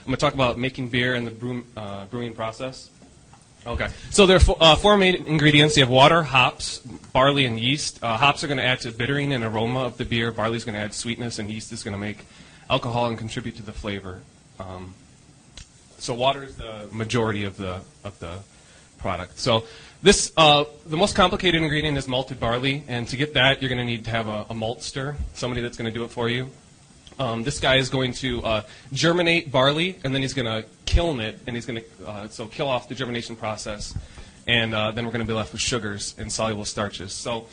going to talk about making beer and the brewing process. Okay, so there are four main ingredients. You have water, hops, barley, and yeast. Hops are going to add to bittering and aroma of the beer. Barley is going to add sweetness, and yeast is going to make alcohol and contribute to the flavor. So water is the majority of the product. So this the most complicated ingredient is malted barley, and to get that, you're going to need to have a maltster, somebody that's going to do it for you. This guy is going to germinate barley, and then he's going to kiln it, and he's going to kill off the germination process, and then we're going to be left with sugars and soluble starches. So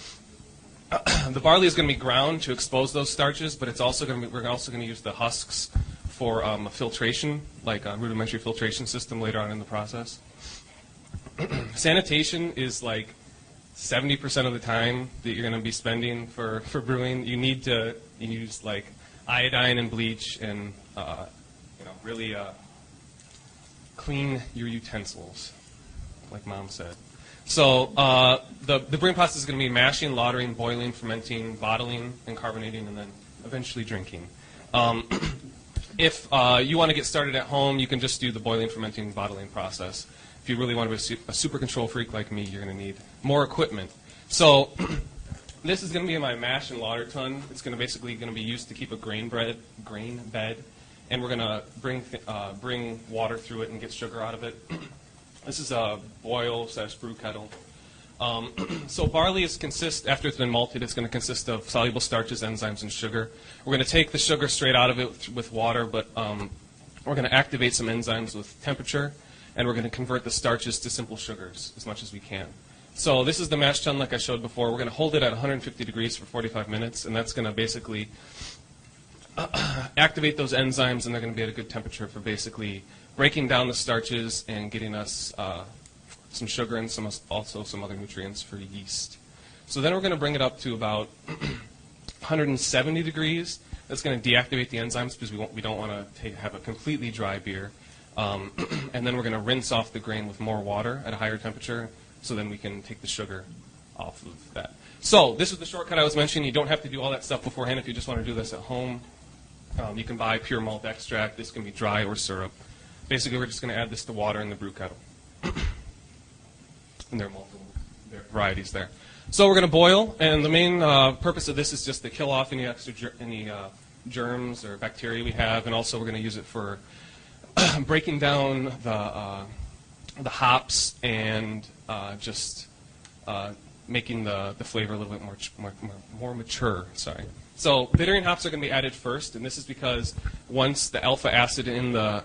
the barley is going to be ground to expose those starches, but it's also going to we're also going to use the husks for a filtration, like a rudimentary filtration system later on in the process. Sanitation is like 70% of the time that you're going to be spending for brewing. You need to use like iodine and bleach, and really clean your utensils, like Mom said. So the brewing process is going to be mashing, lautering, boiling, fermenting, bottling, and carbonating, and then eventually drinking. If you want to get started at home, you can just do the boiling, fermenting, bottling process. If you really want to be a super control freak like me, you're going to need more equipment. So this is going to be my mash and lauter tun. It's going to basically be used to keep a grain bed, and we're going to bring water through it and get sugar out of it. This is a boil/brew kettle. So barley after it's been malted, it's going to consist of soluble starches, enzymes, and sugar. We're going to take the sugar straight out of it with water, but we're going to activate some enzymes with temperature, and we're going to convert the starches to simple sugars as much as we can. So this is the mash tun like I showed before. We're going to hold it at 150 degrees for 45 minutes, and that's going to basically activate those enzymes, and they're going to be at a good temperature for basically breaking down the starches and getting us some sugar and also some other nutrients for yeast. So then we're going to bring it up to about 170 degrees. That's going to deactivate the enzymes because we don't want to have a completely dry beer. And then we're going to rinse off the grain with more water at a higher temperature, so then we can take the sugar off of that. So this is the shortcut I was mentioning. You don't have to do all that stuff beforehand if you just want to do this at home. You can buy pure malt extract. This can be dry or syrup. Basically, we're just going to add this to water in the brew kettle. And there are multiple varieties there. So we're going to boil, and the main purpose of this is just to kill off any extra germs or bacteria we have, and also we're going to use it for breaking down the hops and just making the flavor a little bit more mature. Sorry. So bittering hops are going to be added first, and this is because once the alpha acid in the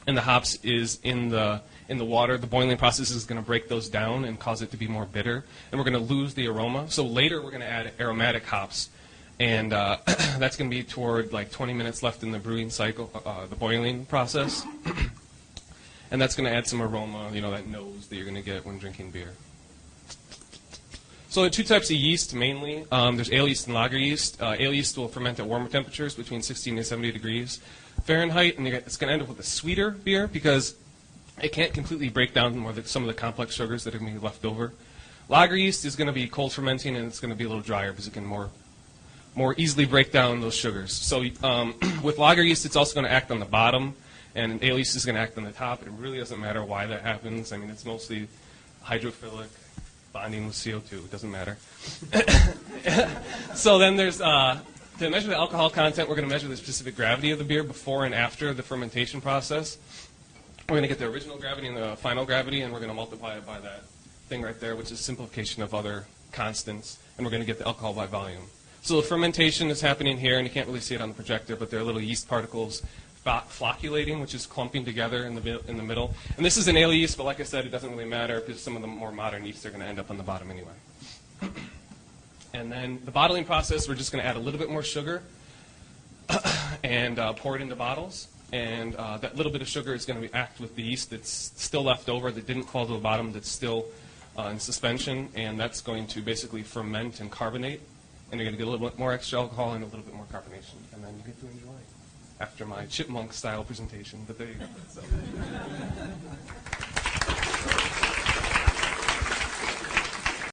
in the hops is in the water, the boiling process is going to break those down and cause it to be more bitter, and we're going to lose the aroma. So later we're going to add aromatic hops, and that's going to be toward like 20 minutes left in the brewing cycle, the boiling process, and that's going to add some aroma, that nose that you're going to get when drinking beer. So there are two types of yeast mainly. There's ale yeast and lager yeast. Ale yeast will ferment at warmer temperatures between 16 and 70 degrees Fahrenheit, and it's going to end up with a sweeter beer because it can't completely break down some of the complex sugars that are going to be left over. Lager yeast is going to be cold fermenting, and it's going to be a little drier because it can more easily break down those sugars. So with lager yeast, it's also going to act on the bottom, and ale yeast is going to act on the top. It really doesn't matter why that happens. I mean, it's mostly hydrophilic bonding with CO2. It doesn't matter. So then there's, to measure the alcohol content, we're going to measure the specific gravity of the beer before and after the fermentation process. We're going to get the original gravity and the final gravity, and we're going to multiply it by that thing right there, which is simplification of other constants, and we're going to get the alcohol by volume. So the fermentation is happening here, and you can't really see it on the projector, but there are little yeast particles flocculating, which is clumping together in the middle. And this is an ale yeast, but like I said, it doesn't really matter because some of the more modern yeasts are going to end up on the bottom anyway. And then the bottling process, we're just going to add a little bit more sugar and pour it into bottles. And that little bit of sugar is going to act with the yeast that's still left over, that didn't fall to the bottom, that's still in suspension, and that's going to basically ferment and carbonate. And you're going to get a little bit more extra alcohol and a little bit more carbonation, and then you get to enjoy after my chipmunk-style presentation. But there you go. So.